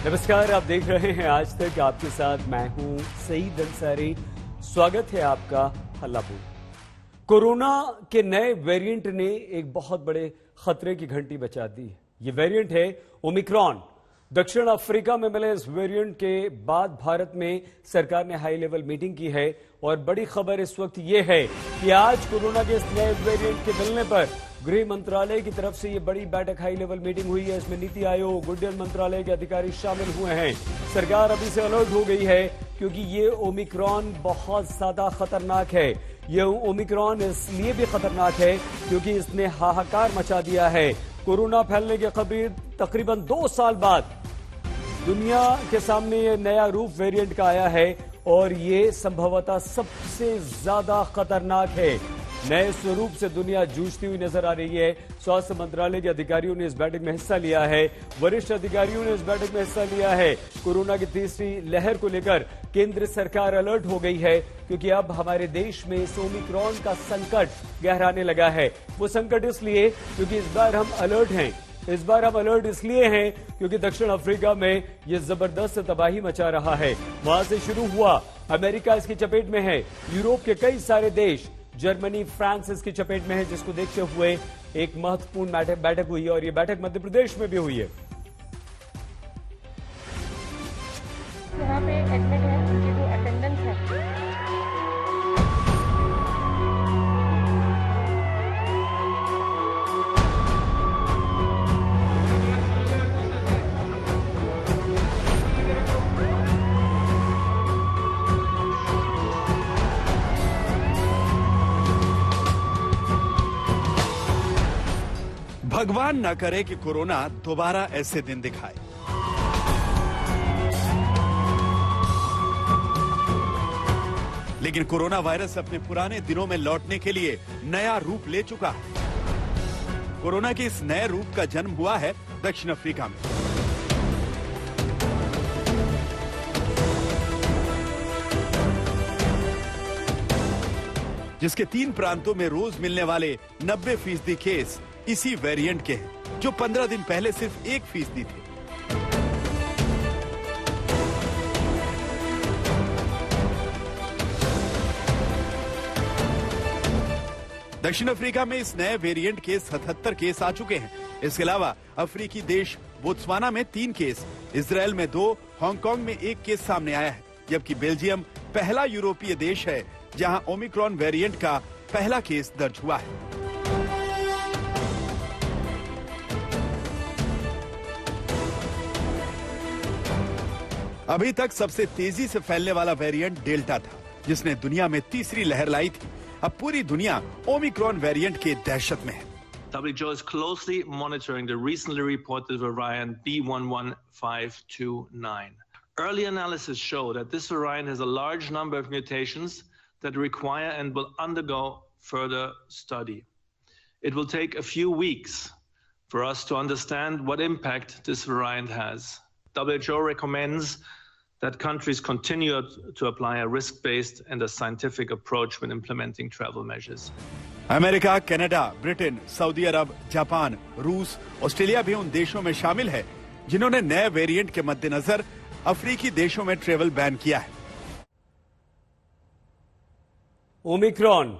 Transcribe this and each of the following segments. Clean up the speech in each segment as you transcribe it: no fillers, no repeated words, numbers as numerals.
नमस्कार, आप देख रहे हैं आज तक। आपके साथ मैं हूं सईद अंसारी। स्वागत है आपका हल्लापुर। कोरोना के नए वेरिएंट ने एक बहुत बड़े खतरे की घंटी बजा दी है। ये वेरिएंट है ओमिक्रॉन। दक्षिण अफ्रीका में मिले इस वेरिएंट के बाद भारत में सरकार ने हाई लेवल मीटिंग की है और बड़ी खबर इस वक्त ये है कि आज कोरोना के इस नए वेरिएंट के मिलने पर गृह मंत्रालय की तरफ से ये बड़ी बैठक हाई लेवल मीटिंग हुई है। इसमें नीति आयोग, उड्डयन मंत्रालय के अधिकारी शामिल हुए हैं। सरकार अभी से अलर्ट हो गई है क्योंकि ये ओमिक्रॉन बहुत ज्यादा खतरनाक है। ये ओमिक्रॉन इसलिए भी खतरनाक है क्योंकि इसने हाहाकार मचा दिया है। कोरोना फैलने के तकरीबन 2 साल बाद दुनिया के सामने ये नया रूप वेरिएंट का आया है और ये संभवतः सबसे ज्यादा खतरनाक है। नए स्वरूप से दुनिया जूझती हुई नजर आ रही है। स्वास्थ्य मंत्रालय के अधिकारियों ने इस बैठक में हिस्सा लिया है। वरिष्ठ अधिकारियों ने इस बैठक में हिस्सा लिया है। कोरोना की तीसरी लहर को लेकर केंद्र सरकार अलर्ट हो गई है क्योंकि अब हमारे देश में इस ओमिक्रॉन का संकट गहराने लगा है। वो संकट इसलिए क्योंकि इस बार हम अलर्ट हैं। इस बार हम अलर्ट इसलिए हैं क्योंकि दक्षिण अफ्रीका में यह जबरदस्त तबाही मचा रहा है। वहां से शुरू हुआ, अमेरिका इसकी चपेट में है, यूरोप के कई सारे देश, जर्मनी, फ्रांस इसकी चपेट में है, जिसको देखते हुए एक महत्वपूर्ण बैठक हुई है और यह बैठक मध्य प्रदेश में भी हुई है। यहाँ पे एडमिट है, उनकी जो अटेंडेंस है भगवान न करे कि कोरोना दोबारा ऐसे दिन दिखाए। लेकिन कोरोना वायरस अपने पुराने दिनों में लौटने के लिए नया रूप ले चुका है। कोरोना के इस नए रूप का जन्म हुआ है दक्षिण अफ्रीका में। जिसके 3 प्रांतों में रोज मिलने वाले 90% केस इसी वेरिएंट के हैं, जो 15 दिन पहले सिर्फ 1% थे। दक्षिण अफ्रीका में इस नए वेरिएंट के 77 केस आ चुके हैं। इसके अलावा अफ्रीकी देश बोत्सवाना में 3 केस, इजराइल में 2, हांगकांग में 1 केस सामने आया है। जबकि बेल्जियम पहला यूरोपीय देश है जहां ओमिक्रॉन वेरिएंट का पहला केस दर्ज हुआ है। अभी तक सबसे तेजी से फैलने वाला वेरिएंट डेल्टा था, जिसने दुनिया में तीसरी लहर लाई थी। अब पूरी दुनिया ओमिक्रॉन वेरिएंट के दहशत में है। WHO is closely monitoring the recently reported variant B11529. Early analysis show that this variant has a large number of mutations that require and will undergo further study. It will take a few weeks for us to understand what impact this variant has. WHO recommends that countries continue to apply a risk-based and a scientific approach when implementing travel measures. America, Canada, Britain, Saudi Arab, Japan, रूस, Australia भी उन देशों में शामिल है जिन्होंने नए variant के मद्देनजर अफ्रीकी देशों में ट्रेवल बैन किया है। ओमिक्रॉन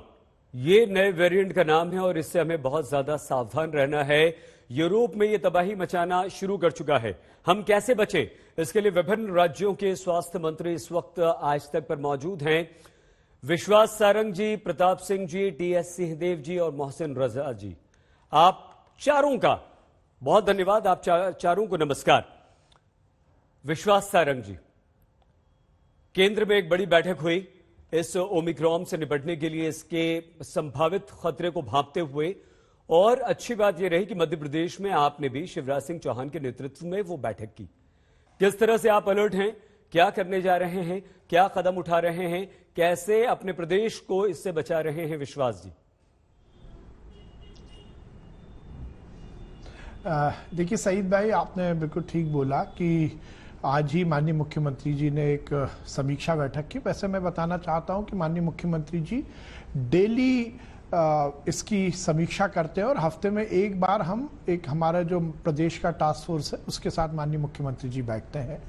ये नए वेरिएंट का नाम है और इससे हमें बहुत ज्यादा सावधान रहना है। यूरोप में यह तबाही मचाना शुरू कर चुका है। हम कैसे बचें, इसके लिए विभिन्न राज्यों के स्वास्थ्य मंत्री इस वक्त आज तक पर मौजूद हैं। विश्वास सारंग जी, प्रताप सिंह जी, टीएस सिंहदेव जी और मोहसिन रजा जी, आप चारों का बहुत धन्यवाद। आप चारों को नमस्कार। विश्वास सारंग जी, केंद्र में एक बड़ी बैठक हुई इस ओमिक्रॉन से निपटने के लिए, इसके संभावित खतरे को भांपते हुए, और अच्छी बात यह रही कि मध्य प्रदेश में आपने भी शिवराज सिंह चौहान के नेतृत्व में वो बैठक की। किस तरह से आप अलर्ट हैं, क्या करने जा रहे हैं, क्या कदम उठा रहे हैं, कैसे अपने प्रदेश को इससे बचा रहे हैं विश्वास जी? देखिए सईद भाई, आपने बिल्कुल ठीक बोला कि आज ही माननीय मुख्यमंत्री जी ने एक समीक्षा बैठक की। वैसे मैं बताना चाहता हूं कि माननीय मुख्यमंत्री जी डेली इसकी समीक्षा करते हैं और हफ्ते में एक बार हम हमारा जो प्रदेश का टास्क फोर्स है उसके साथ माननीय मुख्यमंत्री जी बैठते हैं।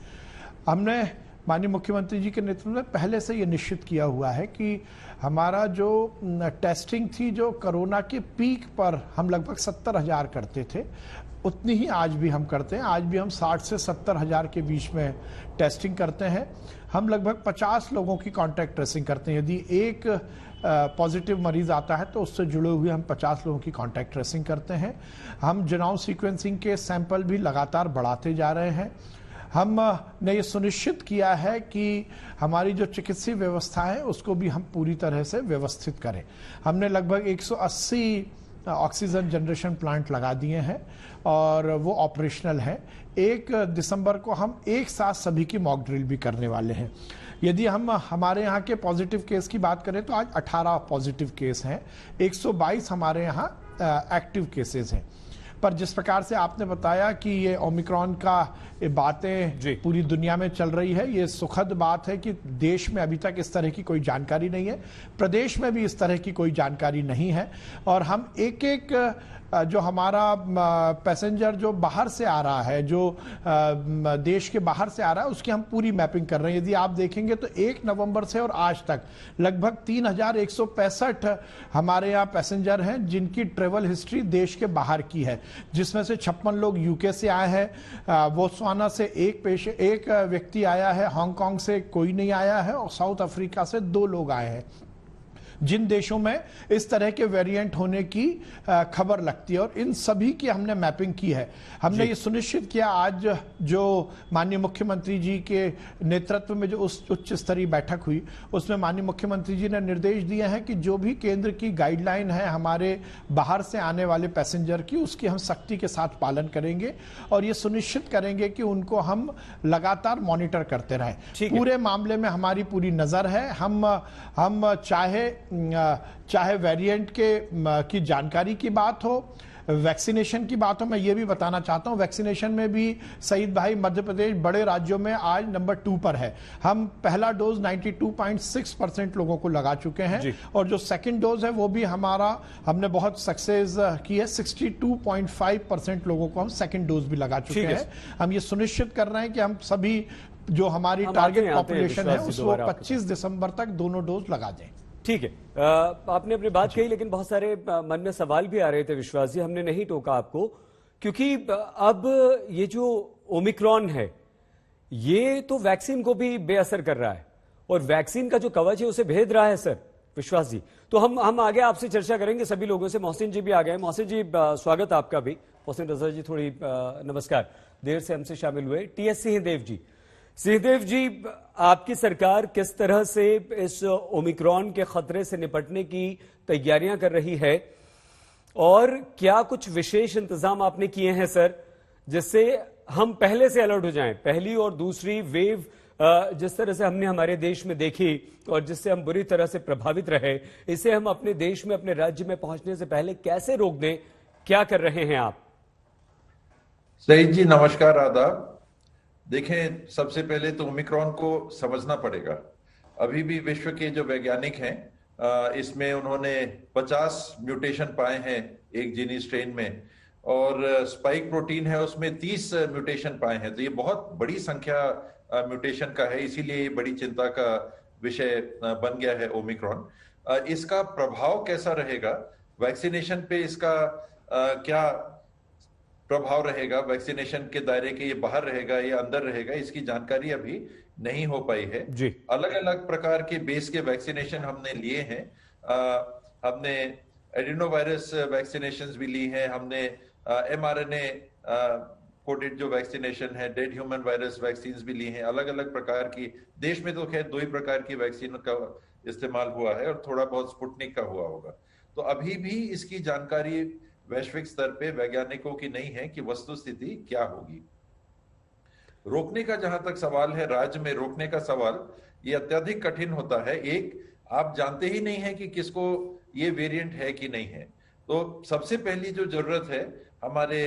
हमने माननीय मुख्यमंत्री जी के नेतृत्व में पहले से ये निश्चित किया हुआ है कि हमारा जो टेस्टिंग थी, जो कोरोना के पीक पर हम लगभग 70,000 करते थे, उतनी ही आज भी हम करते हैं। आज भी हम 60 से 70,000 के बीच में टेस्टिंग करते हैं। हम लगभग 50 लोगों की कॉन्टैक्ट ट्रेसिंग करते हैं। यदि एक पॉजिटिव मरीज आता है तो उससे जुड़े हुए हम 50 लोगों की कॉन्टैक्ट ट्रेसिंग करते हैं। हम जीनोम सीक्वेंसिंग के सैंपल भी लगातार बढ़ाते जा रहे हैं। हमने ये सुनिश्चित किया है कि हमारी जो चिकित्सीय व्यवस्था है उसको भी हम पूरी तरह से व्यवस्थित करें। हमने लगभग 180 ऑक्सीजन जनरेशन प्लांट लगा दिए हैं और वो ऑपरेशनल है। 1 दिसंबर को हम एक साथ सभी की मॉक ड्रिल भी करने वाले हैं। यदि हम हमारे यहाँ के पॉजिटिव केस की बात करें तो आज 18 पॉजिटिव केस हैं, 122 हमारे यहाँ एक्टिव केसेस हैं। पर जिस प्रकार से आपने बताया कि ये ओमिक्रॉन का बातें पूरी दुनिया में चल रही है, ये सुखद बात है कि देश में अभी तक इस तरह की कोई जानकारी नहीं है, प्रदेश में भी इस तरह की कोई जानकारी नहीं है। और हम एक एक जो हमारा पैसेंजर जो बाहर से आ रहा है, जो देश के बाहर से आ रहा है, उसकी हम पूरी मैपिंग कर रहे हैं। यदि आप देखेंगे तो 1 नवंबर से और आज तक लगभग 3,165 हमारे यहाँ पैसेंजर हैं जिनकी ट्रेवल हिस्ट्री देश के बाहर की है, जिसमें से 56 लोग यूके से आए हैं, बोत्सवाना से एक व्यक्ति आया है, हांगकांग से कोई नहीं आया है और साउथ अफ्रीका से 2 लोग आए हैं। जिन देशों में इस तरह के वेरिएंट होने की खबर लगती है और इन सभी की हमने मैपिंग की है। हमने ये सुनिश्चित किया, आज जो माननीय मुख्यमंत्री जी के नेतृत्व में जो उच्च स्तरीय बैठक हुई उसमें माननीय मुख्यमंत्री जी ने निर्देश दिए हैं कि जो भी केंद्र की गाइडलाइन है हमारे बाहर से आने वाले पैसेंजर की, उसकी हम सख्ती के साथ पालन करेंगे और ये सुनिश्चित करेंगे कि उनको हम लगातार मॉनिटर करते रहें। पूरे मामले में हमारी पूरी नजर है। हम चाहे वेरिएंट की जानकारी की बात हो, वैक्सीनेशन की बात हो, मैं ये भी बताना चाहता हूं वैक्सीनेशन में भी सईद भाई मध्य प्रदेश बड़े राज्यों में आज नंबर 2 पर है। हम पहला डोज 92.6% लोगों को लगा चुके हैं और जो सेकंड डोज है वो भी हमने बहुत सक्सेस की है। 62.5% लोगों को हम सेकंड डोज भी लगा चुके हैं। हम ये सुनिश्चित कर रहे हैं कि हम सभी जो हमारी टारगेट पॉपुलेशन है उसको 25 दिसंबर तक दोनों डोज लगा दें। ठीक है, आपने अपनी बात कही, लेकिन बहुत सारे मन में सवाल भी आ रहे थे विश्वास जी। हमने नहीं टोका आपको क्योंकि अब ये जो ओमिक्रॉन है ये तो वैक्सीन को भी बेअसर कर रहा है और वैक्सीन का जो कवच है उसे भेद रहा है सर विश्वास जी। तो हम आगे आपसे चर्चा करेंगे सभी लोगों से। मोहसिन जी भी आ गए। मोहसिन जी स्वागत आपका भी। मोहसिन रजा जी थोड़ी नमस्कार, देर से हमसे शामिल हुए। टीएस सिंहदेव जी, सिंहदेव जी आपकी सरकार किस तरह से इस ओमिक्रॉन के खतरे से निपटने की तैयारियां कर रही है और क्या कुछ विशेष इंतजाम आपने किए हैं सर जिससे हम पहले से अलर्ट हो जाएं? पहली और दूसरी वेव जिस तरह से हमने हमारे देश में देखी और जिससे हम बुरी तरह से प्रभावित रहे, इसे हम अपने देश में, अपने राज्य में पहुंचने से पहले कैसे रोक दें? क्या कर रहे हैं आप? सईद जी नमस्कार, आदाब। देखें, सबसे पहले तो ओमिक्रॉन को समझना पड़ेगा। अभी भी विश्व के जो वैज्ञानिक हैं इसमें उन्होंने 50 म्यूटेशन पाए हैं एक जीनी स्ट्रेन में और स्पाइक प्रोटीन है उसमें 30 म्यूटेशन पाए हैं। तो ये बहुत बड़ी संख्या म्यूटेशन का है, इसीलिए ये बड़ी चिंता का विषय बन गया है ओमिक्रॉन। इसका प्रभाव कैसा रहेगा, वैक्सीनेशन पे इसका क्या प्रभाव रहेगा, वैक्सीनेशन के दायरे के ये बाहर रहेगा या अंदर रहेगा, इसकी जानकारी अभी नहीं हो पाई है। अलग अलग प्रकार के बेस के वैक्सीनेशन हमने लिए हैं। हमने एडिनोवायरस वैक्सीनेशंस भी ली हैं, हमने mRNA कोडेड जो वैक्सीनेशन है, डेड ह्यूमन वायरस वैक्सीन भी ली हैं। अलग अलग प्रकार की, देश में तो खैर 2 ही प्रकार की वैक्सीन का इस्तेमाल हुआ है और थोड़ा बहुत स्पुतनिक का हुआ होगा। तो अभी भी इसकी जानकारी वैश्विक स्तर पे वैज्ञानिकों की नहीं है कि वस्तुस्थिति क्या होगी। रोकने का जहां तक सवाल है, राज्य में रोकने का सवाल, ये अत्यधिक कठिन होता है। एक, आप जानते ही नहीं है कि किसको ये वेरिएंट है कि नहीं है। तो सबसे पहली जो जरूरत है, हमारे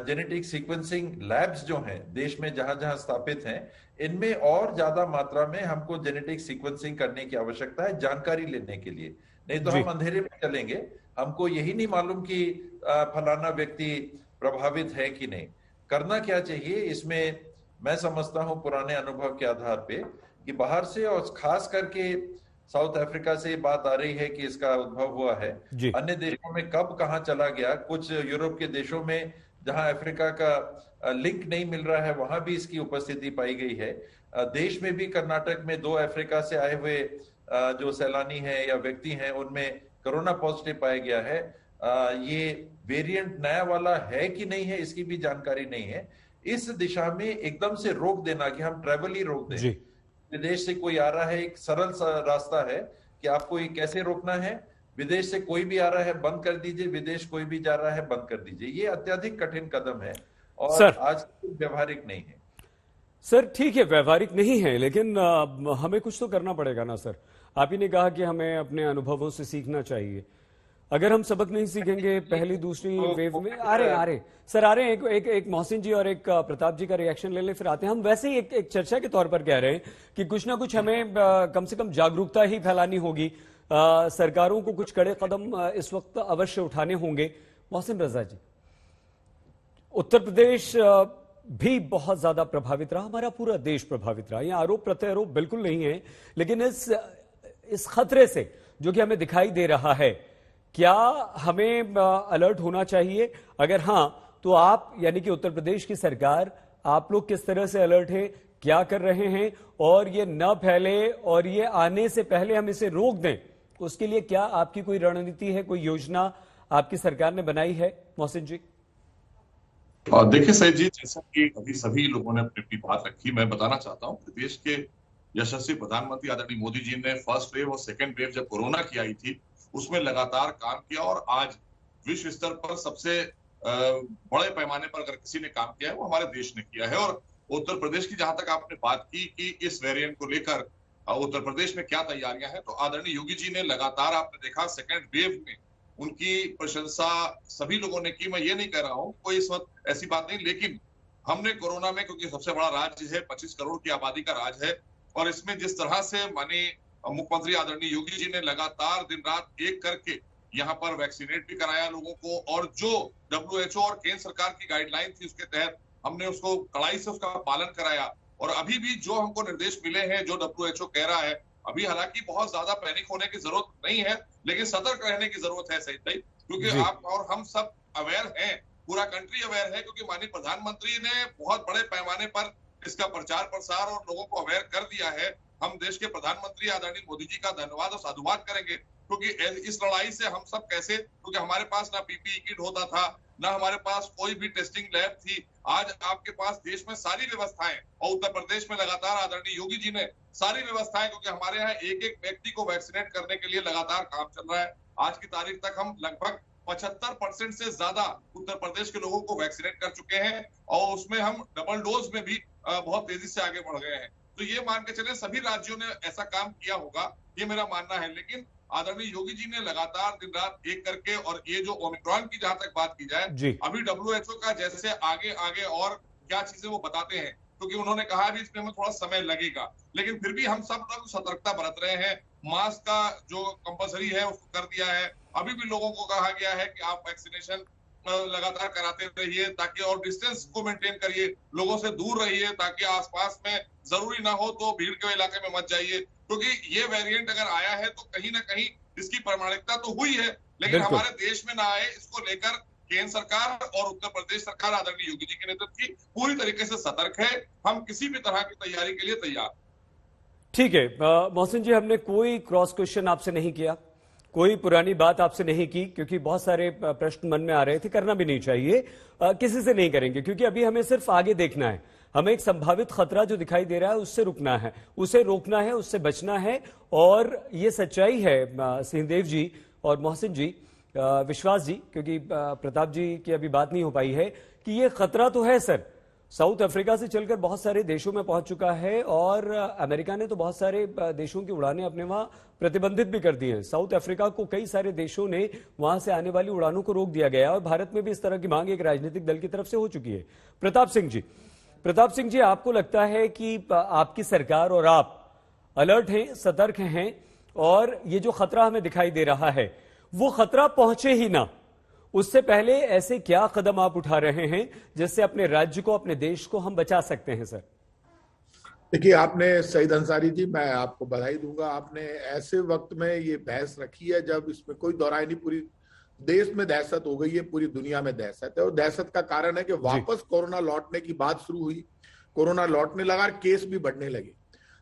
जेनेटिक सीक्वेंसिंग लैब्स जो हैं देश में जहां जहां स्थापित हैं, इनमें और ज्यादा मात्रा में हमको जेनेटिक सीक्वेंसिंग करने की आवश्यकता है जानकारी लेने के लिए। नहीं तो जी। हम अंधेरे में चलेंगे। हमको यही नहीं मालूम कि फलाना व्यक्ति प्रभावित है कि नहीं। करना क्या चाहिए इसमें, मैं समझता हूं पुराने अनुभव के आधार पे कि बाहर से और खास करके साउथ अफ्रीका से बात आ रही है कि इसका उद्भव हुआ है। जी। अन्य देशों में कब कहां चला गया, कुछ यूरोप के देशों में जहां अफ्रीका का लिंक नहीं मिल रहा है वहां भी इसकी उपस्थिति पाई गई है। देश में भी कर्नाटक में 2 अफ्रीका से आए हुए जो सैलानी हैं या व्यक्ति हैं उनमें कोरोना पॉजिटिव पाया गया है। ये वेरिएंट नया वाला है कि नहीं है इसकी भी जानकारी नहीं है। इस दिशा में एकदम से रोक देना कि हम ट्रेवल ही रोक दें, विदेश से कोई आ रहा है, एक सरल सा रास्ता है कि आपको ये कैसे रोकना है। विदेश से कोई भी आ रहा है बंद कर दीजिए, विदेश कोई भी जा रहा है बंद कर दीजिए। ये अत्यधिक कठिन कदम है और आज व्यवहारिक नहीं है। सर ठीक है, व्यवहारिक नहीं है, लेकिन हमें कुछ तो करना पड़ेगा ना सर। आप ही ने कहा कि हमें अपने अनुभवों से सीखना चाहिए। अगर हम सबक नहीं सीखेंगे पहली दूसरी वेव में आ रहे सर आ रहे हैं एक मोहसिन जी और एक प्रताप जी का रिएक्शन ले ले, फिर आते हैं। हम वैसे ही एक चर्चा के तौर पर कह रहे हैं कि कुछ ना कुछ हमें कम से कम जागरूकता ही फैलानी होगी। सरकारों को कुछ कड़े कदम इस वक्त अवश्य उठाने होंगे। मोहसिन रजा जी, उत्तर प्रदेश भी बहुत ज्यादा प्रभावित रहा, हमारा पूरा देश प्रभावित रहा। ये आरोप प्रत्यारोप बिल्कुल नहीं है, लेकिन इस खतरे से जो कि हमें दिखाई दे रहा है, क्या हमें अलर्ट होना चाहिए? अगर हां तो आप यानी कि उत्तर प्रदेश की सरकार, आप लोग किस तरह से अलर्ट है, क्या कर रहे हैं, और ये न फैले और ये आने से पहले हम इसे रोक दें, उसके लिए क्या आपकी कोई रणनीति है, कोई योजना आपकी सरकार ने बनाई है? मोहसिन जी। देखिए सैयद जी, जैसा कि अभी सभी लोगों ने अपनी अपनी बात रखी, मैं बताना चाहता हूं कि देश के यशस्वी प्रधानमंत्री आदरणीय मोदी जी ने फर्स्ट वेव और सेकेंड वेव जब कोरोना की आई थी उसमें लगातार काम किया, और आज विश्व स्तर पर सबसे बड़े पैमाने पर अगर किसी ने काम किया है वो हमारे देश ने किया है। और उत्तर प्रदेश की जहां तक आपने बात की कि इस वेरिएंट को लेकर उत्तर प्रदेश में क्या तैयारियां हैं, तो आदरणीय योगी जी ने लगातार, आपने देखा सेकेंड वेव में उनकी प्रशंसा सभी लोगों ने की। मैं ये नहीं कह रहा हूं, कोई इस वक्त ऐसी बात नहीं, लेकिन हमने कोरोना में, क्योंकि सबसे बड़ा राज्य है, 25 करोड़ की आबादी का राज्य है, और इसमें जिस तरह से माननीय मुख्यमंत्री आदरणीय योगी जी ने लगातार दिन रात एक करके यहाँ पर वैक्सीनेट भी कराया लोगों को, और जो WHO और केंद्र सरकार की गाइडलाइन थी उसके तहत हमने उसको कड़ाई से उसका पालन कराया। और अभी भी जो हमको निर्देश मिले हैं, जो WHO कह रहा है, अभी हालांकि बहुत ज्यादा पैनिक होने की जरूरत नहीं है, लेकिन सतर्क रहने की जरूरत है सही, क्योंकि आप और हम सब अवेयर हैं, पूरा कंट्री अवेयर है, क्योंकि माननीय प्रधानमंत्री ने बहुत बड़े पैमाने पर इसका प्रचार प्रसार और लोगों को अवेयर कर दिया है। हम देश के प्रधानमंत्री आदरणीय मोदी जी का धन्यवाद और साधुवाद करेंगे, क्योंकि इस लड़ाई से हम सब कैसे, क्योंकि हमारे पास ना PPE किट होता था, ना हमारे पास कोई भी टेस्टिंग लैब थी। आज आपके पास देश में सारी व्यवस्थाएं, और उत्तर प्रदेश में लगातार आदरणीय योगी जी ने सारी व्यवस्थाएं, क्योंकि हमारे यहाँ एक एक व्यक्ति को वैक्सीनेट करने के लिए लगातार काम चल रहा है। आज की तारीख तक हम लगभग 75% से ज्यादा उत्तर प्रदेश के लोगों को वैक्सीनेट कर चुके हैं, और उसमें हम डबल डोज में भी बहुत तेजी से आगे बढ़ गए हैं। तो ये मान के चले सभी राज्यों ने ऐसा काम किया होगा, ये मेरा मानना है। लेकिन आदरणीय योगी जी ने लगातार दिन रात एक करके, और ये जो ओमिक्रॉन की जहां तक बात की जाए, अभी WHO का जैसे आगे आगे और क्या चीजें वो बताते हैं, क्योंकि उन्होंने कहा भी इसमें हमें थोड़ा समय लगेगा, लेकिन फिर भी हम सब लोग सतर्कता बरत रहे हैं। मास्क का जो कंपलसरी है उसको कर दिया है। अभी भी लोगों को कहा गया है कि आप वैक्सीनेशन लगातार कराते रहिए, ताकि, और डिस्टेंस को मेंटेन करिए, लोगों से दूर रहिए, ताकि आसपास में जरूरी ना हो तो भीड़ के इलाके में मत जाइए, क्योंकि ये वेरिएंट अगर आया है तो कहीं ना कहीं इसकी प्रामाणिकता तो हुई है, लेकिन हमारे देश में ना आए, इसको लेकर केंद्र सरकार और उत्तर प्रदेश सरकार आदरणीय योगी जी के नेतृत्व की पूरी तरीके से सतर्क है। हम किसी भी तरह की तैयारी के लिए तैयार। ठीक है मोहसिन जी, हमने कोई क्रॉस क्वेश्चन आपसे नहीं किया, कोई पुरानी बात आपसे नहीं की, क्योंकि बहुत सारे प्रश्न मन में आ रहे थे, करना भी नहीं चाहिए, किसी से नहीं करेंगे, क्योंकि अभी हमें सिर्फ आगे देखना है। हमें एक संभावित खतरा जो दिखाई दे रहा है उससे रुकना है, उसे रोकना है, उससे बचना है। और ये सच्चाई है सिंहदेव जी और मोहसिन जी, विश्वास जी, क्योंकि प्रताप जी की अभी बात नहीं हो पाई है, कि ये खतरा तो है सर, साउथ अफ्रीका से चलकर बहुत सारे देशों में पहुंच चुका है, और अमेरिका ने तो बहुत सारे देशों की उड़ानें अपने वहां प्रतिबंधित भी कर दी हैं। साउथ अफ्रीका को कई सारे देशों ने वहां से आने वाली उड़ानों को रोक दिया गया, और भारत में भी इस तरह की मांग एक राजनीतिक दल की तरफ से हो चुकी है। प्रताप सिंह जी, आपको लगता है कि आपकी सरकार और आप अलर्ट हैं, सतर्क हैं, और ये जो खतरा हमें दिखाई दे रहा है वो खतरा पहुंचे ही ना, उससे पहले ऐसे क्या कदम आप उठा रहे हैं जिससे अपने राज्य को, अपने देश को हम बचा सकते हैं सर? देखिए, आपने सईद अंसारी जी, मैं आपको बधाई दूंगा। आपने ऐसे वक्त में ये बहस रखी है जब इसमें कोई दौराई नहीं, पूरी देश में दहशत हो गई है, पूरी दुनिया में दहशत है। और दहशत का कारण है कि वापस कोरोना लौटने की बात शुरू हुई, कोरोना लौटने लगा और केस भी बढ़ने लगे।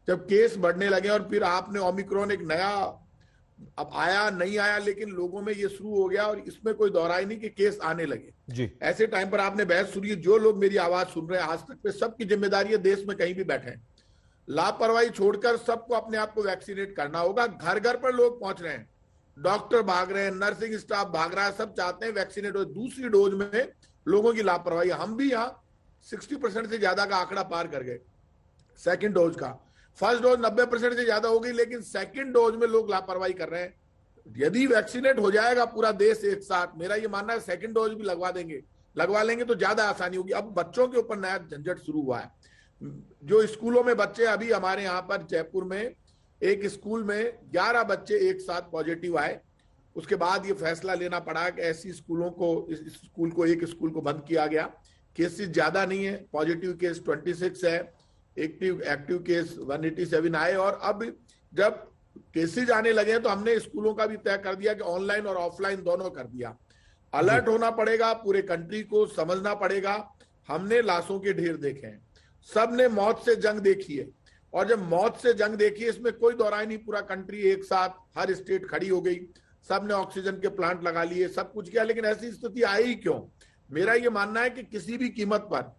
जब केस बढ़ने लगे और फिर आपने ओमिक्रॉन एक नया, अब आया नहीं आया, लेकिन लोगों में ये शुरू हो गया और इसमें कोई दौराई नहीं कि केस आने लगे जी। ऐसे टाइम पर आपने बहस शुरू की। जो लोग मेरी आवाज सुन रहे हैं आज तक पे, सबकी जिम्मेदारी है, देश में कहीं भी बैठे हैं, लापरवाही छोड़कर सबको अपने आप को वैक्सीनेट करना होगा। घर घर पर लोग पहुंच रहे हैं, डॉक्टर भाग रहे हैं, नर्सिंग स्टाफ भाग रहा है, सब चाहते हैं वैक्सीनेट हो। दूसरी डोज में लोगों की लापरवाही, हम भी यहाँ 60% से ज्यादा का आंकड़ा पार कर गए सेकंड डोज का। फर्स्ट डोज 90% से ज्यादा हो गई, लेकिन सेकंड डोज में लोग लापरवाही कर रहे हैं। यदि वैक्सीनेट हो जाएगा पूरा देश एक साथ, मेरा ये मानना है सेकंड डोज भी लगवा लेंगे तो ज्यादा आसानी होगी। अब बच्चों के ऊपर नया झंझट शुरू हुआ है। जो स्कूलों में बच्चे, अभी हमारे यहाँ पर जयपुर में एक स्कूल में 11 बच्चे एक साथ पॉजिटिव आए। उसके बाद ये फैसला लेना पड़ा कि ऐसी स्कूलों को, इस स्कूल को, एक स्कूल को बंद किया गया। केसेस ज्यादा नहीं है, पॉजिटिव केस 26 है, एक्टिव केस 187 आए। और अब जब केसेज आने लगे तो हमने स्कूलों का भी तय कर दिया कि ऑनलाइन और ऑफलाइन दोनों कर दिया। अलर्ट होना पड़ेगा, पूरे कंट्री को समझना पड़ेगा। हमने लाशों के ढेर देखे हैं, सबने मौत से जंग देखी है, और जब मौत से जंग देखी है इसमें कोई दौराई नहीं, पूरा कंट्री एक साथ, हर स्टेट खड़ी हो गई, सबने ऑक्सीजन के प्लांट लगा लिए, सब कुछ किया। लेकिन ऐसी स्थिति आई ही क्यों? मेरा ये मानना है कि किसी भी कीमत पर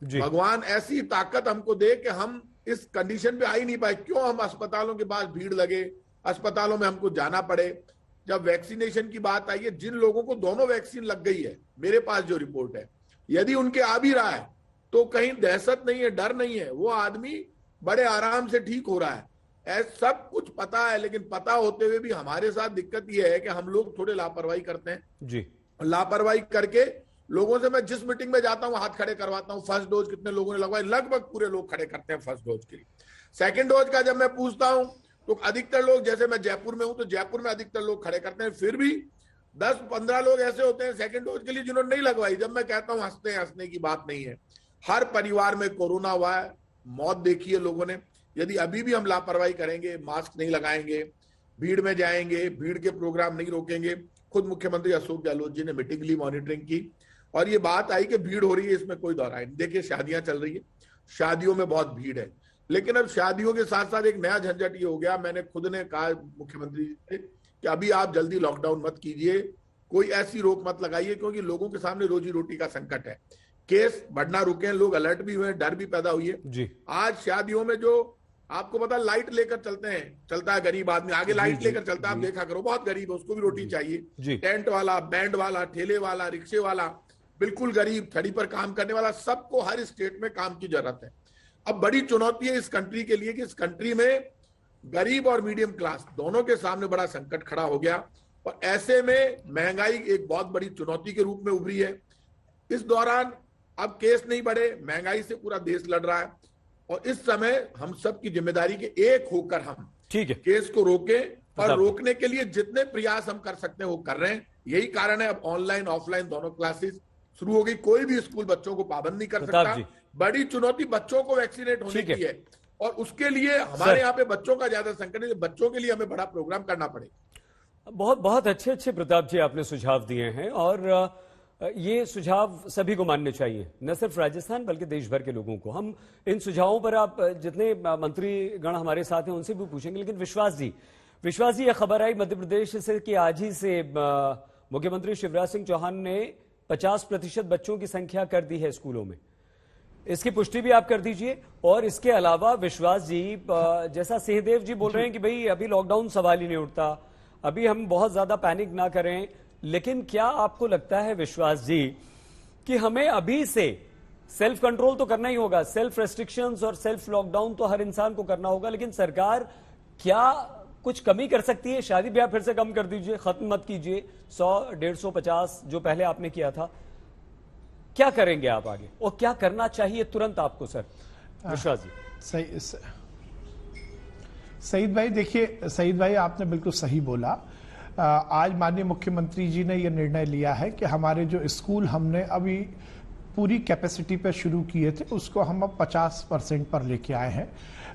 भगवान ऐसी ताकत हमको दे कि हम इस कंडीशन पे आ ही नहीं पाए। क्यों हम अस्पतालों के पास भीड़ लगे, अस्पतालों में हमको जाना पड़े। जब वैक्सीनेशन की बात आई है, जिन लोगों को दोनों वैक्सीन लग गई है, मेरे पास जो रिपोर्ट है, यदि उनके आ भी रहा है तो कहीं दहशत नहीं है, डर नहीं है, वो आदमी बड़े आराम से ठीक हो रहा है। ऐसा सब कुछ पता है, लेकिन पता होते हुए भी हमारे साथ दिक्कत यह है कि हम लोग थोड़े लापरवाही करते हैं जी। लापरवाही करके लोगों से, मैं जिस मीटिंग में जाता हूं हाथ खड़े करवाता हूं, फर्स्ट डोज कितने लोगों ने लगवाई, लगभग पूरे लोग खड़े करते हैं फर्स्ट डोज के लिए। सेकंड डोज का जब मैं पूछता हूं तो अधिकतर लोग, जैसे मैं जयपुर में हूं तो जयपुर में अधिकतर लोग खड़े करते हैं, फिर भी 10-15 लोग ऐसे होते हैं सेकंड डोज के लिए जिन्होंने नहीं लगवाई। जब मैं कहता हूं हंसने की बात नहीं है, हर परिवार में कोरोना हुआ है, मौत देखी है लोगों ने। यदि अभी भी हम लापरवाही करेंगे, मास्क नहीं लगाएंगे, भीड़ में जाएंगे, भीड़ के प्रोग्राम नहीं रोकेंगे। खुद मुख्यमंत्री अशोक गहलोत जी ने मीटिंग ली, मॉनिटरिंग की, और ये बात आई कि भीड़ हो रही है, इसमें कोई दौराई नहीं। देखिए, शादियां चल रही है, शादियों में बहुत भीड़ है, लेकिन अब शादियों के साथ साथ एक नया झंझट ये हो गया। मैंने खुद ने कहा मुख्यमंत्री जी से कि अभी आप जल्दी लॉकडाउन मत कीजिए, कोई ऐसी रोक मत लगाइए, क्योंकि लोगों के सामने रोजी रोटी का संकट है। केस बढ़ना रुके हैं, लोग अलर्ट भी हुए, डर भी पैदा हुई है। आज शादियों में जो आपको पता, लाइट लेकर चलता है गरीब आदमी, आगे लाइट लेकर चलता है, आप देखा करो, बहुत गरीब है, उसको भी रोटी चाहिए। टेंट वाला, बैंड वाला, ठेले वाला, रिक्शे वाला, बिल्कुल गरीब, थड़ी पर काम करने वाला, सबको हर स्टेट में काम की जरूरत है। अब बड़ी चुनौती है इस कंट्री के लिए कि इस कंट्री में गरीब और मीडियम क्लास दोनों के सामने बड़ा संकट खड़ा हो गया, और ऐसे में महंगाई एक बहुत बड़ी चुनौती के रूप में उभरी है। इस दौरान अब केस नहीं बढ़े, महंगाई से पूरा देश लड़ रहा है, और इस समय हम सब की जिम्मेदारी के एक होकर हम केस को रोकें, और रोकने के लिए जितने प्रयास हम कर सकते हैं वो कर रहे हैं। यही कारण है अब ऑनलाइन ऑफलाइन दोनों क्लासेस शुरू हो गई। कोई भी स्कूल बच्चों को पाबंद नहीं कर सकता। बड़ी चुनौती बच्चों को वैक्सीनेट होने की है, और उसके लिए हमारे यहाँ पे बच्चों का ज्यादा संकट है, बच्चों के लिए हमें बड़ा प्रोग्राम करना पड़ेगा। बहुत बहुत अच्छे प्रताप जी आपने सुझाव दिए हैं, और ये सुझाव सभी को मानने चाहिए, न सिर्फ राजस्थान बल्कि देश भर के लोगों को। हम इन सुझावों पर आप जितने मंत्रीगण हमारे साथ हैं उनसे भी पूछेंगे। लेकिन विश्वास जी, यह खबर आई मध्य प्रदेश से कि आज ही से मुख्यमंत्री शिवराज सिंह चौहान ने 50% बच्चों की संख्या कर दी है स्कूलों में। इसकी पुष्टि भी आप कर दीजिए। और इसके अलावा विश्वास जी, जैसा सिंहदेव जी बोल रहे हैं कि भाई अभी लॉकडाउन सवाल ही नहीं उठता, अभी हम बहुत ज्यादा पैनिक ना करें, लेकिन क्या आपको लगता है विश्वास जी कि हमें अभी से सेल्फ कंट्रोल तो करना ही होगा, सेल्फ रेस्ट्रिक्शंस और सेल्फ लॉकडाउन तो हर इंसान को करना होगा, लेकिन सरकार क्या कुछ कमी कर सकती है? शादी ब्याह फिर से कम कर दीजिए, खत्म मत कीजिए, 100, 150, 50 जो पहले आपने किया था। क्या करेंगे आप आगे, और क्या करना चाहिए तुरंत आपको सर? विश्वास जी। सईद भाई, देखिए सईद भाई, आपने बिल्कुल सही बोला। आज माननीय मुख्यमंत्री जी ने यह निर्णय लिया है कि हमारे जो स्कूल हमने अभी पूरी कैपेसिटी पे शुरू किए थे उसको हम अब 50% पर लेके आए हैं।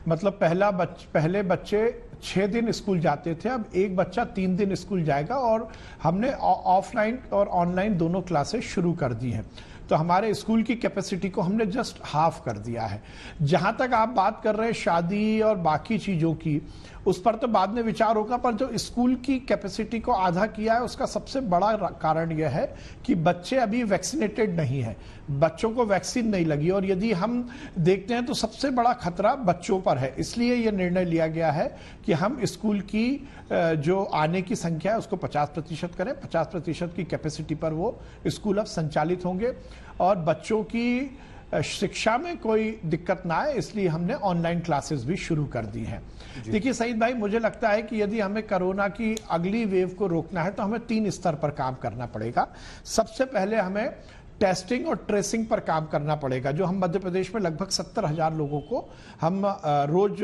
मतलब पहले बच्चे 6 दिन स्कूल जाते थे, अब एक बच्चा 3 दिन स्कूल जाएगा और हमने ऑफलाइन और ऑनलाइन दोनों क्लासेस शुरू कर दी हैं। तो हमारे स्कूल की कैपेसिटी को हमने जस्ट हाफ कर दिया है। जहां तक आप बात कर रहे हैं शादी और बाकी चीजों की, उस पर तो बाद में विचार होगा, पर जो स्कूल की कैपेसिटी को आधा किया है उसका सबसे बड़ा कारण यह है कि बच्चे अभी वैक्सीनेटेड नहीं है, बच्चों को वैक्सीन नहीं लगी। और यदि हम देखते हैं तो सबसे बड़ा खतरा बच्चों पर है, इसलिए यह निर्णय लिया गया है कि हम स्कूल की जो आने की संख्या है उसको 50% करें। 50% की कैपेसिटी पर वो स्कूल अब संचालित होंगे और बच्चों की शिक्षा में कोई दिक्कत ना आए, इसलिए हमने ऑनलाइन क्लासेस भी शुरू कर दी हैं। देखिए सईद भाई, मुझे लगता है कि यदि हमें कोरोना की अगली वेव को रोकना है तो हमें 3 स्तर पर काम करना पड़ेगा। सबसे पहले हमें टेस्टिंग और ट्रेसिंग पर काम करना पड़ेगा। जो हम मध्य प्रदेश में लगभग 70,000 लोगों को हम रोज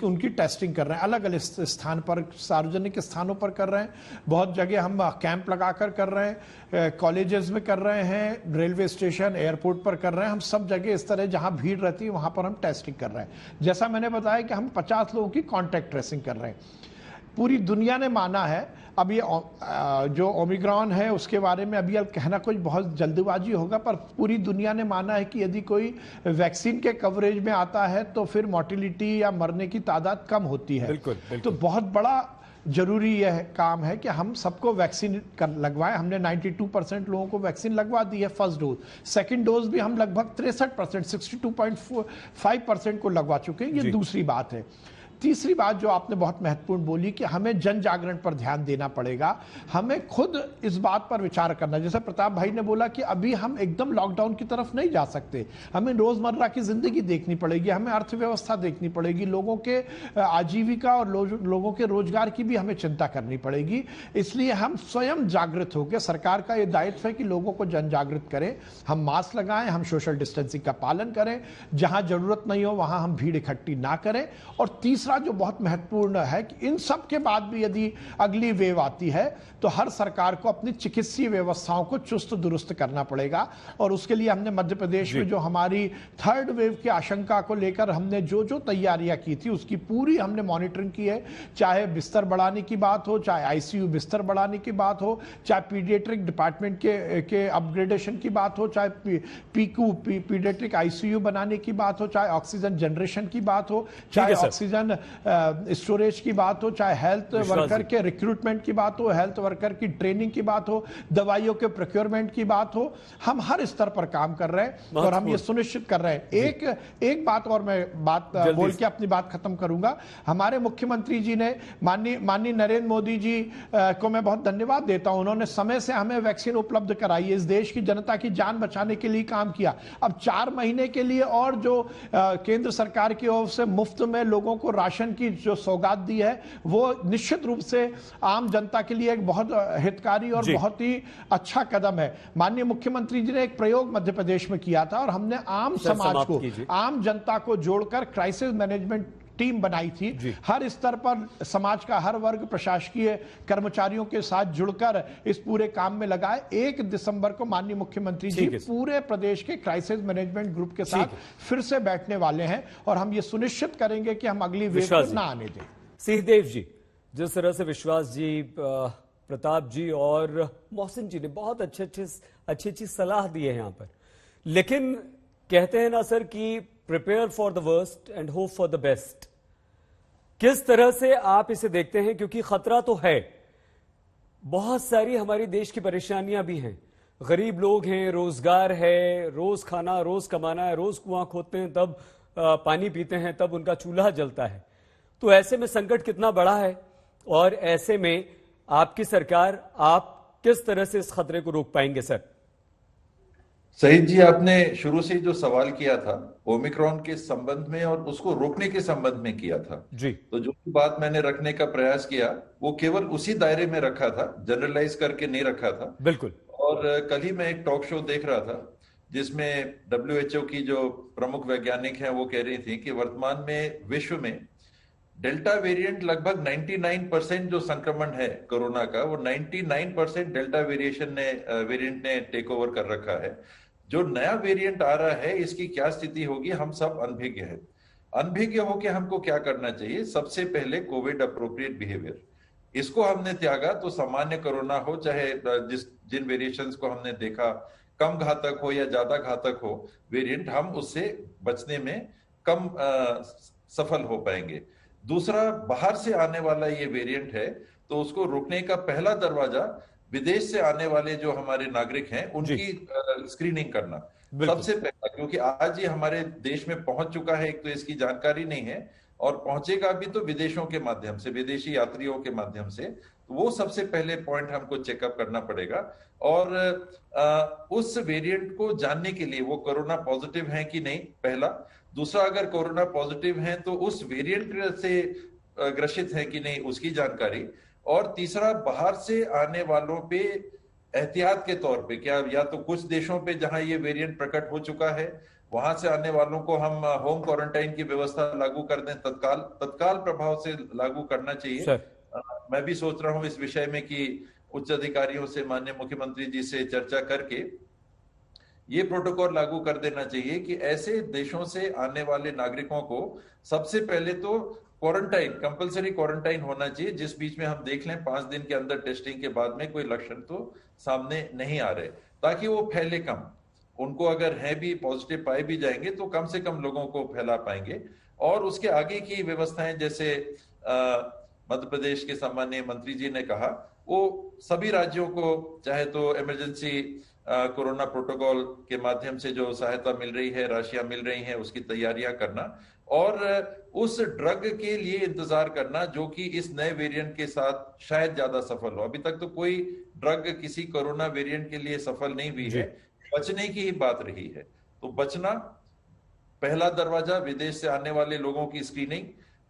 उनकी टेस्टिंग कर रहे हैं, अलग अलग स्थान पर, सार्वजनिक स्थानों पर कर रहे हैं, बहुत जगह हम कैंप लगाकर कर रहे हैं, कॉलेजेस में कर रहे हैं, रेलवे स्टेशन, एयरपोर्ट पर कर रहे हैं। हम सब जगह इस तरह जहां भीड़ रहती है वहां पर हम टेस्टिंग कर रहे हैं। जैसा मैंने बताया कि हम 50 लोगों की कॉन्टैक्ट ट्रेसिंग कर रहे हैं। पूरी दुनिया ने माना है, अब ये जो ओमिक्रॉन है उसके बारे में अभी कहना कुछ बहुत जल्दबाजी होगा, पर पूरी दुनिया ने माना है कि यदि कोई वैक्सीन के कवरेज में आता है तो फिर मोर्टिलिटी या मरने की तादाद कम होती है। बिल्कुल। तो बहुत बड़ा जरूरी यह काम है कि हम सबको वैक्सीन लगवाएं। हमने 92% लोगों को वैक्सीन लगवा दी है फर्स्ट डोज। सेकंड डोज भी हम लगभग 63%, 62.5% को लगवा चुके हैं। ये दूसरी बात है। तीसरी बात जो आपने बहुत महत्वपूर्ण बोली कि हमें जन जागरण पर ध्यान देना पड़ेगा। हमें खुद इस बात पर विचार करना, जैसे प्रताप भाई ने बोला कि अभी हम एकदम लॉकडाउन की तरफ नहीं जा सकते, हमें रोजमर्रा की जिंदगी देखनी पड़ेगी, हमें अर्थव्यवस्था देखनी पड़ेगी, लोगों के आजीविका और लोगों के रोजगार की भी हमें चिंता करनी पड़ेगी। इसलिए हम स्वयं जागृत होकर, सरकार का यह दायित्व है कि लोगों को जन जागृत करें। हम मास्क लगाएं, हम सोशल डिस्टेंसिंग का पालन करें, जहां जरूरत नहीं हो वहां हम भीड़ इकट्ठी ना करें। और तीसरा जो बहुत महत्वपूर्ण है कि इन सब के बाद भी यदि अगली वेव आती है तो हर सरकार को अपनी चिकित्सीय व्यवस्थाओं को चुस्त दुरुस्त करना पड़ेगा। और उसके लिए हमने मध्य प्रदेश में जो हमारी 3rd वेव की आशंका को लेकर हमने जो जो तैयारियां की थी उसकी पूरी हमने मॉनिटरिंग की है। चाहे बिस्तर बढ़ाने की बात हो, चाहे आईसीयू बिस्तर बढ़ाने की बात हो, चाहे पीडियाट्रिक डिपार्टमेंट के अपग्रेडेशन की बात हो, चाहे पीडियाट्रिक आईसीयू बनाने की बात हो, चाहे ऑक्सीजन जनरेशन की बात हो, चाहे ऑक्सीजन स्टोरेज की बात हो, चाहे हेल्थ वर्कर के रिक्रूटमेंट की बात हो, हेल्थ वर्कर की ट्रेनिंग की बात हो, दवाइयों के प्रोक्योरमेंट की बात हो। हम हर स्तर पर काम कर रहे हैं और हम ये सुनिश्चित कर रहे हैं। एक बात और मैं बोल के अपनी बात खत्म करूंगा। हमारे मुख्यमंत्री जी ने, माननीय नरेंद्र मोदी जी को मैं बहुत धन्यवाद देता हूं। उन्होंने समय से हमें वैक्सीन उपलब्ध कराई है, इस देश की जनता की जान बचाने के लिए काम किया। अब 4 महीने के लिए और जो केंद्र सरकार की ओर से मुफ्त में लोगों को राशन की जो सौगात दी है वो निश्चित रूप से आम जनता के लिए एक बहुत हितकारी और बहुत ही अच्छा कदम है। माननीय मुख्यमंत्री जी ने एक प्रयोग मध्य प्रदेश में किया था और हमने आम समाज को, आम जनता को जोड़कर क्राइसिस मैनेजमेंट टीम बनाई थी। हर स्तर पर समाज का हर वर्ग प्रशासकीय कर्मचारियों के साथ जुड़कर इस पूरे काम में लगाए। 1 दिसंबर को माननीय मुख्यमंत्री जी पूरे प्रदेश के क्राइसिस मैनेजमेंट ग्रुप के साथ फिर से बैठने वाले हैं और हम ये सुनिश्चित करेंगे कि हम अगली वेव को ना आने दें। सिंहदेव जी, जिस तरह से विश्वास जी, प्रताप जी और मोहसिन जी ने बहुत अच्छी सलाह दी है यहां पर, लेकिन कहते हैं ना सर कि prepare for the worst and hope for the best. किस तरह से आप इसे देखते हैं? क्योंकि खतरा तो है, बहुत सारी हमारी देश की परेशानियां भी हैं, गरीब लोग हैं, रोजगार है, रोज खाना, रोज कमाना है, रोज कुआं खोदते हैं तब पानी पीते हैं, तब उनका चूल्हा जलता है। तो ऐसे में संकट कितना बड़ा है और ऐसे में आपकी सरकार, आप किस तरह से इस खतरे को रोक पाएंगे सर? सईद जी, आपने शुरू से जो सवाल किया था ओमिक्रॉन के संबंध में और उसको रोकने के संबंध में किया था जी, तो जो बात मैंने रखने का प्रयास किया वो केवल उसी दायरे में रखा था, जनरलाइज करके नहीं रखा था। बिल्कुल। और कल ही मैं एक टॉक शो देख रहा था जिसमें WHO की जो प्रमुख वैज्ञानिक हैं वो कह रही थी कि वर्तमान में विश्व में डेल्टा वेरिएंट लगभग 99% जो संक्रमण है कोरोना का, वो 99% डेल्टा वेरिएंट ने टेक ओवर कर रखा है। जो नया वेरिएंट आ रहा है, इसकी क्या स्थिति होगी, हम सब अनभिज्ञ है। अनभिज्ञ होकर हमको क्या करना चाहिए? सबसे पहले कोविड अप्रोप्रिएट बिहेवियर, इसको हमने त्यागा तो सामान्य कोरोना हो, चाहे जिन वेरिएशंस को हमने देखा, कम घातक हो या ज्यादा घातक हो वेरिएंट, हम उससे बचने में कम सफल हो पाएंगे। दूसरा, बाहर से आने वाला ये वेरिएंट है, तो उसको रोकने का पहला दरवाजा विदेश से आने वाले जो हमारे नागरिक हैं उनकी स्क्रीनिंग करना सबसे पहला, क्योंकि आज ये हमारे देश में पहुंच चुका है, एक तो इसकी जानकारी नहीं है और पहुंचेगा भी तो विदेशों के माध्यम से, विदेशी यात्रियों के माध्यम से। तो वो सबसे पहले पॉइंट हमको चेकअप करना पड़ेगा। और उस वेरिएंट को जानने के लिए वो कोरोना पॉजिटिव है कि नहीं, पहला। दूसरा, अगर कोरोना पॉजिटिव है तो उस वेरिएंट से ग्रसित है कि नहीं, उसकी जानकारी। और तीसरा, बाहर से आने वालों पे एहतियात के तौर पे क्या, या तो कुछ देशों पे जहां ये वेरिएंट प्रकट हो चुका है, वहां से आने वालों को हम होम क्वारंटाइन की व्यवस्था लागू कर दें, तत्काल प्रभाव से लागू करना चाहिए। मैं भी सोच रहा हूं इस विषय में कि उच्च अधिकारियों से, माननीय मुख्यमंत्री जी से चर्चा करके ये प्रोटोकॉल लागू कर देना चाहिए कि ऐसे देशों से आने वाले नागरिकों को सबसे पहले तो क्वारंटाइन, कंपलसरी क्वारंटाइन होना चाहिए, जिस बीच में हम देख लें 5 दिन के अंदर टेस्टिंग के बाद में कोई लक्षण तो सामने नहीं आ रहे, ताकि वो फैले कम। उनको अगर है भी पॉजिटिव पाए भी जाएंगे तो कम से कम लोगों को फैला पाएंगे। और उसके आगे की व्यवस्थाएं, जैसे मध्य प्रदेश के सम्माननीय मंत्री जी ने कहा, वो सभी राज्यों को चाहे तो इमरजेंसी कोरोना प्रोटोकॉल के माध्यम से जो सहायता मिल रही है, राशियां मिल रही हैं, उसकी तैयारियां करना और उस ड्रग के लिए इंतजार करना जो कि इस नए वेरिएंट के साथ शायद ज्यादा सफल हो। अभी तक तो कोई ड्रग किसी कोरोना वेरिएंट के लिए सफल नहीं हुई है, बचने की ही बात रही है। तो बचना, पहला दरवाजा विदेश से आने वाले लोगों की स्क्रीनिंग,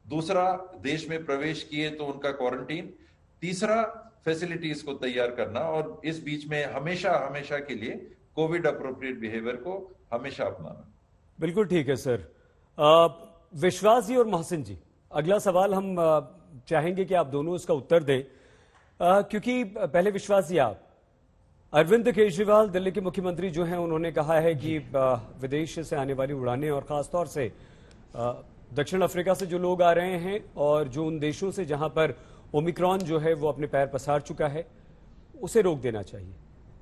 दूसरा देश में प्रवेश किए तो उनका क्वारंटीन, तीसरा फैसिलिटीज को तैयार करना, और इस बीच में हमेशा के लिए कोविड अप्रोप्रिएट बिहेवियर को हमेशा अपनाना। बिल्कुल ठीक है सर। विश्वास जी और मोहसिन जी, अगला सवाल हम चाहेंगे कि आप दोनों इसका उत्तर दें, क्योंकि पहले विश्वास जी, आप, अरविंद केजरीवाल दिल्ली के मुख्यमंत्री जो हैं, उन्होंने कहा है कि विदेश से आने वाली उड़ानें और खासतौर से दक्षिण अफ्रीका से जो लोग आ रहे हैं और जो उन देशों से जहां पर ओमिक्रॉन जो है वो अपने पैर पसार चुका है, उसे रोक देना चाहिए।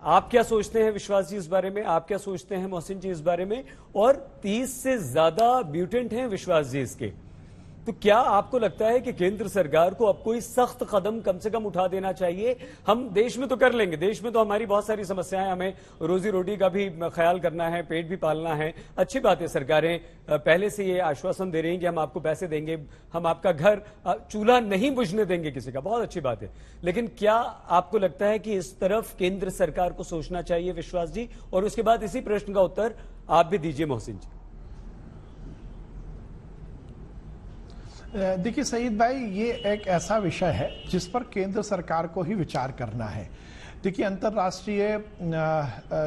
आप क्या सोचते हैं विश्वास जी इस बारे में? आप क्या सोचते हैं मोहसिन जी इस बारे में? और 30 से ज्यादा म्यूटेंट हैं विश्वास जी इसके, तो क्या आपको लगता है कि केंद्र सरकार को अब कोई सख्त कदम कम से कम उठा देना चाहिए? हम देश में तो कर लेंगे, देश में तो हमारी बहुत सारी समस्याएं, हमें रोजी रोटी का भी ख्याल करना है, पेट भी पालना है, अच्छी बात है। सरकारें पहले से ये आश्वासन दे रही हैं कि हम आपको पैसे देंगे, हम आपका घर, चूल्हा नहीं बुझने देंगे किसी का, बहुत अच्छी बात है। लेकिन क्या आपको लगता है कि इस तरफ केंद्र सरकार को सोचना चाहिए विश्वास जी? और उसके बाद इसी प्रश्न का उत्तर आप भी दीजिए मोहसिन जी। देखिए सईद भाई, ये एक ऐसा विषय है जिस पर केंद्र सरकार को ही विचार करना है। देखिए, अंतर्राष्ट्रीय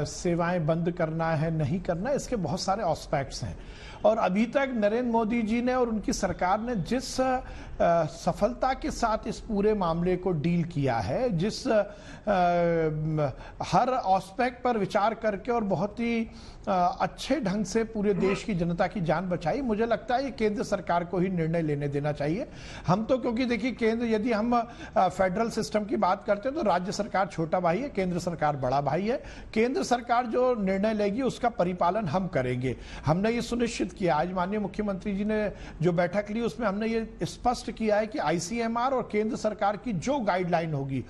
सेवाएं बंद करना है, नहीं करना, इसके बहुत सारे एस्पेक्ट्स हैं। और अभी तक नरेंद्र मोदी जी ने और उनकी सरकार ने जिस सफलता के साथ इस पूरे मामले को डील किया है, जिस हर एस्पेक्ट पर विचार करके और बहुत ही अच्छे ढंग से पूरे देश की जनता की जान बचाई, मुझे लगता है ये केंद्र सरकार को ही निर्णय लेने देना चाहिए। हम तो, क्योंकि देखिए केंद्र, यदि हम फेडरल सिस्टम की बात करते हैं तो राज्य सरकार छोटा भाई है, केंद्र सरकार बड़ा भाई है। केंद्र सरकार जो निर्णय लेगी उसका परिपालन हम करेंगे। हमने ये सुनिश्चित किया, आज माननीय मुख्यमंत्री जी ने जो बैठक ली उसमें हमने ये स्पष्ट किया है कि आईसीएमआर और केंद्र सरकार की जो गाइडलाइन होगी,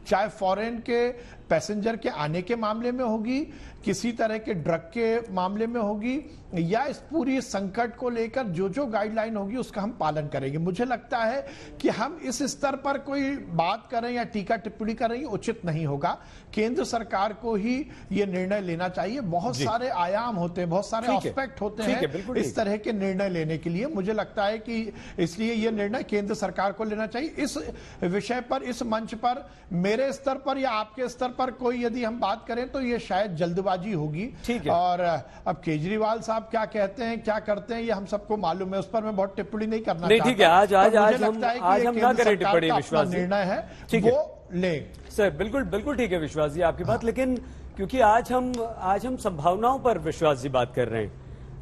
चाहे फॉरेन के पैसेंजर के आने के मामले में होगी, किसी तरह के ड्रग के मामले में होगी, या इस पूरी संकट को लेकर जो जो गाइडलाइन होगी उसका हम पालन करेंगे। मुझे लगता है कि हम इस स्तर पर कोई बात करें या टीका टिप्पणी करें, ये उचित नहीं होगा। केंद्र सरकार को ही ये निर्णय लेना चाहिए। बहुत सारे आयाम होते हैं, बहुत सारे एस्पेक्ट होते हैं इस तरह के निर्णय लेने के लिए। मुझे लगता है कि इसलिए ये निर्णय केंद्र सरकार को लेना चाहिए। इस विषय पर, इस मंच पर मेरे मेरे स्तर पर या आपके स्तर पर कोई यदि हम बात करें तो ये शायद जल्दबाजी होगी। ठीक है। और अब केजरीवाल साहब क्या कहते हैं, क्या करते हैं, ये हम सबको मालूम है, उस पर मैं बहुत टिप्पणी नहीं करना चाहता। ठीक है, आज हम ना करें टिप्पणी, विश्वास जी। निर्णय है ठीक है, वो ले सर, बिल्कुल बिल्कुल ठीक है विश्वास जी आपकी बात। लेकिन क्योंकि आज हम संभावनाओं पर विश्वास जी बात कर रहे हैं,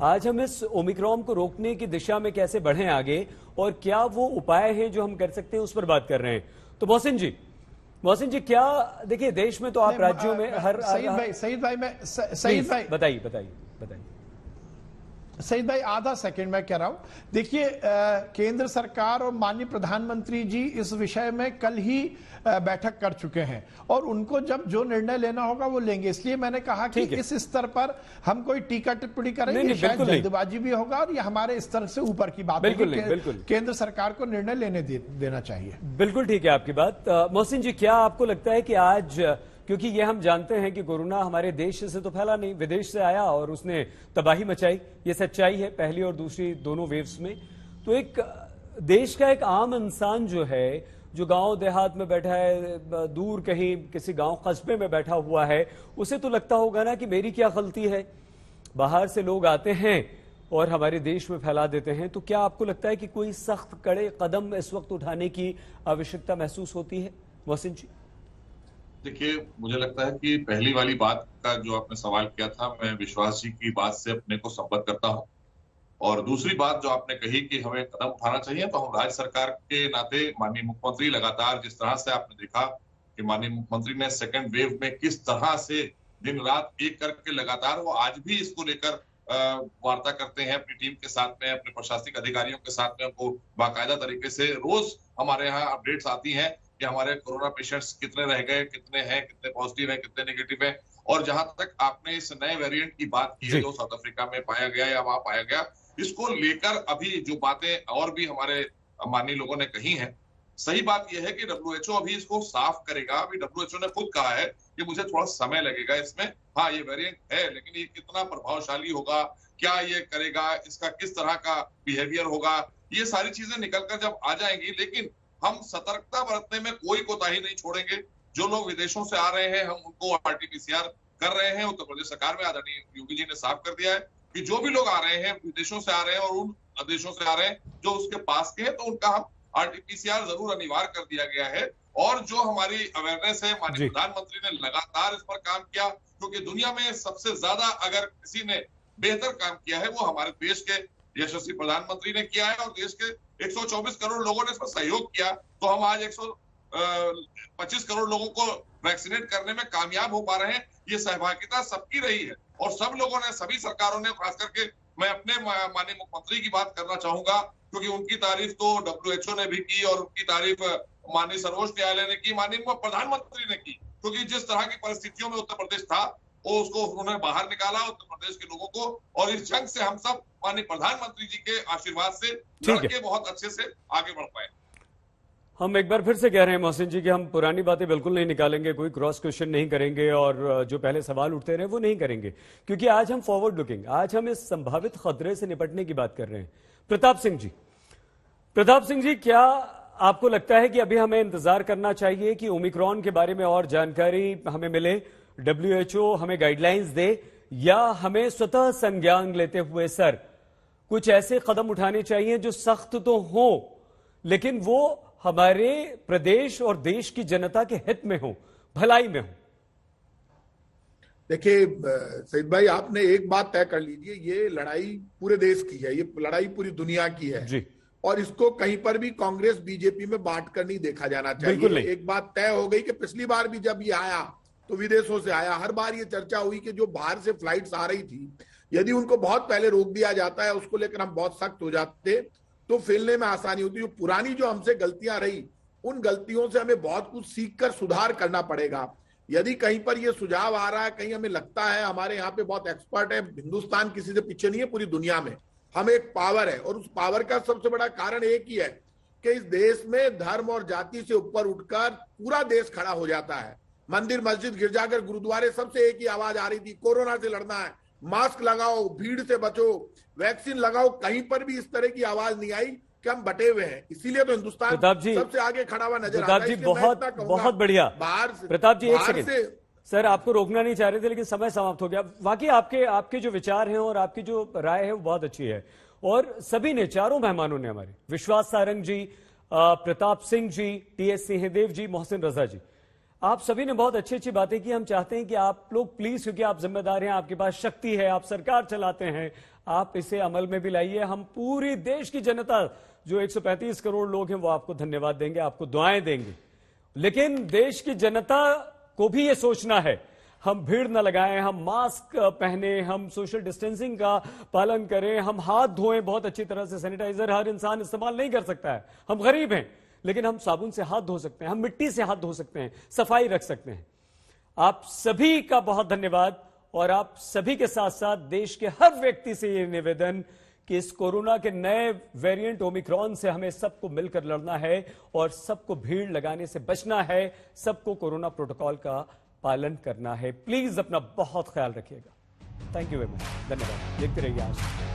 आज हम इस ओमिक्रॉन को रोकने की दिशा में कैसे बढ़ें आगे और क्या वो उपाय हैं जो हम कर सकते हैं, उस पर बात कर रहे हैं। तो मोहसिन जी क्या देखिए, देश में तो आप राज्यों में हर सईद भाई बताइए सईद भाई आधा सेकंड मैं कह रहा हूं। देखिए, केंद्र सरकार और माननीय प्रधानमंत्री जी इस विषय में कल ही बैठक कर चुके हैं और उनको जब जो निर्णय लेना होगा वो लेंगे। इसलिए मैंने कहा कि इस स्तर पर हम कोई टीका टिप्पणी करेंगे शायद जल्दबाजी भी होगा और ये हमारे स्तर से ऊपर की बात है। केंद्र सरकार को निर्णय लेने देना चाहिए। बिल्कुल ठीक है आपकी बात। मोहसिन जी, क्या आपको लगता है कि आज, क्योंकि ये हम जानते हैं कि कोरोना हमारे देश से तो फैला नहीं, विदेश से आया और उसने तबाही मचाई, ये सच्चाई है पहली और दूसरी दोनों वेव्स में। तो एक देश का एक आम इंसान जो है, जो गांव देहात में बैठा है, दूर कहीं किसी गांव कस्बे में बैठा हुआ है, उसे तो लगता होगा ना कि मेरी क्या गलती है, बाहर से लोग आते हैं और हमारे देश में फैला देते हैं। तो क्या आपको लगता है कि कोई सख्त कड़े कदम इस वक्त उठाने की आवश्यकता महसूस होती है मोहसिन जी? देखिए, मुझे लगता है कि पहली वाली बात का जो आपने सवाल किया था, मैं विश्वास जी की बात से अपने को संबद्ध करता हूं। और दूसरी बात जो आपने कही कि हमें कदम उठाना चाहिए, तो हम राज्य सरकार के नाते माननीय मुख्यमंत्री लगातार जिस तरह से आपने देखा कि माननीय मुख्यमंत्री ने सेकंड वेव में किस तरह से दिन रात एक करके लगातार वो आज भी इसको लेकर वार्ता करते हैं अपनी टीम के साथ में, अपने प्रशासनिक अधिकारियों के साथ में। उनको बाकायदा तरीके से रोज हमारे यहाँ अपडेट्स आती हैं कि हमारे कोरोना पेशेंट्स कितने रह गए, कितने हैं, कितने पॉजिटिव हैं, कितने नेगेटिव हैं। और जहां तक आपने इस नए वेरिएंट की बात की है जो साउथ अफ्रीका में पाया गया या वहां पाया गया, इसको लेकर अभी जो बातें और भी हमारे माननीय लोगों ने कही हैं, सही बात यह है कि WHO अभी इसको साफ करेगा। अभी WHO ने खुद कहा है कि मुझे थोड़ा समय लगेगा इसमें। हाँ, ये वेरिएंट है, लेकिन ये कितना प्रभावशाली होगा, क्या ये करेगा, इसका किस तरह का बिहेवियर होगा, ये सारी चीजें निकलकर जब आ जाएंगी। लेकिन हम सतर्कता बरतने में कोई कोताही नहीं छोड़ेंगे। जो लोग विदेशों से आ रहे हैं, हम उनको RT-PCR कर रहे हैं। उत्तर प्रदेश सरकार में आदरणीय योगी जी ने साफ कर दिया है कि जो भी लोग आ रहे हैं, विदेशों से आ रहे हैं और उन देशों से आ रहे हैं जो उसके पास के हैं, तो उनका हम RT-PCR जरूर अनिवार्य कर दिया गया है। और जो हमारी अवेयरनेस है, माननीय प्रधानमंत्री ने लगातार इस पर काम किया, क्योंकि दुनिया में सबसे ज्यादा अगर किसी ने बेहतर काम किया है वो हमारे देश के यशस्वी प्रधानमंत्री ने किया है। और देश के 124 करोड़ लोगों ने इसमें सहयोग किया, तो हम आज 125 करोड़ लोगों को वैक्सीनेट करने में कामयाब हो पा रहे हैं। ये सहभागिता सबकी रही है और सब लोगों ने, सभी सरकारों ने, खास करके मैं अपने माननीय मुख्यमंत्री की बात करना चाहूंगा, क्योंकि उनकी तारीफ तो WHO ने भी की और उनकी तारीफ माननीय सर्वोच्च न्यायालय ने की, माननीय प्रधानमंत्री ने की। क्योंकि जिस तरह की परिस्थितियों में उत्तर प्रदेश था, वो उसको उन्होंने बाहर निकाला उत्तर प्रदेश के लोगों को। और इस जंग से हम सब माननीय प्रधानमंत्री जी के आशीर्वाद से लड़ के बहुत अच्छे से आगे बढ़ पाए। हम एक बार फिर से कह रहे हैं मोहसिन जी कि हम पुरानी बातें बिल्कुल नहीं निकालेंगे, कोई क्रॉस क्वेश्चन नहीं करेंगे और जो पहले सवाल उठते रहे वो नहीं करेंगे, क्योंकि आज हम फॉरवर्ड लुकिंग, आज हम इस संभावित खतरे से निपटने की बात कर रहे हैं। प्रताप सिंह जी, क्या आपको लगता है कि अभी हमें इंतजार करना चाहिए कि ओमिक्रॉन के बारे में और जानकारी हमें मिले, WHO हमें गाइडलाइंस दे, या हमें स्वतः संज्ञान लेते हुए सर कुछ ऐसे कदम उठाने चाहिए जो सख्त तो हो लेकिन वो हमारे प्रदेश और देश की जनता के हित में हो, भलाई में हो? देखिए सईद भाई, आपने एक बात तय कर लीजिए, ये लड़ाई पूरे देश की है, ये लड़ाई पूरी दुनिया की है जी। और इसको कहीं पर भी कांग्रेस बीजेपी में बांट कर नहीं देखा जाना चाहिए। एक बात तय हो गई कि पिछली बार भी जब ये आया तो विदेशों से आया, हर बार ये चर्चा हुई कि जो बाहर से फ्लाइट्स आ रही थी, यदि उनको बहुत पहले रोक दिया जाता है, उसको लेकर हम बहुत सख्त हो जाते तो फैलने में आसानी होती। जो पुरानी जो हमसे गलतियां रही, उन गलतियों से हमें बहुत कुछ सीखकर सुधार करना पड़ेगा। यदि कहीं पर ये सुझाव आ रहा है, कहीं हमें लगता है हमारे यहाँ पे बहुत एक्सपर्ट है, हिंदुस्तान किसी से पीछे नहीं है पूरी दुनिया में, हम एक पावर है और उस पावर का सबसे बड़ा कारण एक ही है कि इस देश में धर्म और जाति से ऊपर उठकर पूरा देश खड़ा हो जाता है। मंदिर, मस्जिद, गिरजाघर, गुरुद्वारे, सबसे एक ही आवाज आ रही थी, कोरोना से लड़ना है, मास्क लगाओ, भीड़ से बचो, वैक्सीन लगाओ। कहीं पर भी इस तरह की आवाज नहीं आई कि हम बटे हुए हैं, इसीलिए तो हिंदुस्तान प्रताप जी, सबसे आगे खड़ा हुआ नजर आता प्रताप है। जी इसलिए मैं बहुत इतना कहूंगा, बहुत बढ़िया। बाहर से प्रताप जी एक बाहर सेकंड से सर, आपको रोकना नहीं चाह रहे थे लेकिन समय समाप्त हो गया। वाकई आपके जो विचार हैं और आपकी जो राय है वो बहुत अच्छी है। और सभी ने, चारों मेहमानों ने, हमारे विश्वास सारंग जी, प्रताप सिंह जी, टीएस सिंहदेव जी, मोहसिन रजा जी, आप सभी ने बहुत अच्छी अच्छी बातें की। हम चाहते हैं कि आप लोग प्लीज, क्योंकि आप जिम्मेदार हैं, आपके पास शक्ति है, आप सरकार चलाते हैं, आप इसे अमल में भी लाइए। हम पूरी देश की जनता, जो 135 करोड़ लोग हैं, वो आपको धन्यवाद देंगे, आपको दुआएं देंगे। लेकिन देश की जनता को भी ये सोचना है, हम भीड़ न लगाएं, हम मास्क पहने, हम सोशल डिस्टेंसिंग का पालन करें, हम हाथ धोएं बहुत अच्छी तरह से। सैनिटाइजर हर इंसान इस्तेमाल नहीं कर सकता है, हम गरीब हैं, लेकिन हम साबुन से हाथ धो सकते हैं, हम मिट्टी से हाथ धो सकते हैं, सफाई रख सकते हैं। आप सभी का बहुत धन्यवाद। और आप सभी के साथ साथ देश के हर व्यक्ति से ये निवेदन कि इस कोरोना के नए वेरिएंट ओमिक्रॉन से हमें सबको मिलकर लड़ना है और सबको भीड़ लगाने से बचना है, सबको कोरोना प्रोटोकॉल का पालन करना है। प्लीज अपना बहुत ख्याल रखिएगा। थैंक यू वेरी मच, धन्यवाद। देखते रहिए आज।